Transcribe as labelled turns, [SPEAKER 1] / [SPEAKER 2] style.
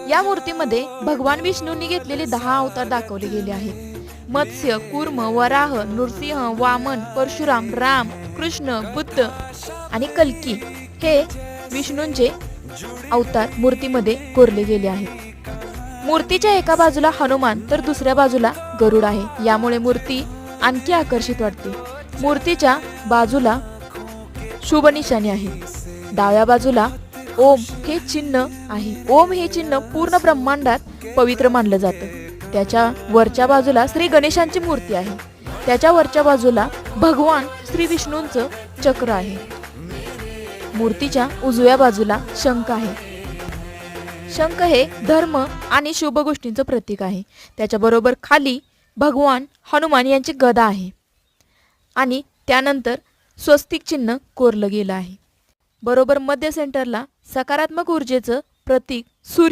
[SPEAKER 1] या मूर्तीमध्ये भगवान विष्णूंनी घेतलेले 10 अवतार दाखवले गेले आहेत. मत्स्य, कूर्म, वराह, नृसिंह, वामन, परशुराम, राम, कृष्ण, बुद्ध आणि कल्की हे विष्णूंचे अवतार मूर्तीमध्ये कोरले गेले आहेत. मूर्तीच्या एका बाजूला हनुमान तर दुसऱ्या बाजूला गरुड आहे. यामुळे मूर्ती आणखी आकर्षित वाटते. मूर्तीच्या बाजूला शुभ निशाणी आहे. डाव्या बाजूला ओम हे चिन्ह आहे. ओम हे चिन्ह पूर्ण ब्रह्मांडात पवित्र मानलं जातं. त्याच्या वरच्या बाजूला श्री गणेशांची मूर्ती आहे. त्याच्या वरच्या बाजूला भगवान श्री विष्णूंचं चक्र आहे. मूर्तीच्या उजव्या बाजूला शंख आहे. शंख हे धर्म आणि शुभ गोष्टींचं प्रतीक आहे. त्याच्या बरोबर खाली भगवान हनुमान यांची गदा आहे आणि त्यानंतर स्वस्तिक चिन्ह कोरलं गेलं आहे. बरोबर मध्य सेंटरला सकारात्मक ऊर्जेचं प्रतीक सूर्य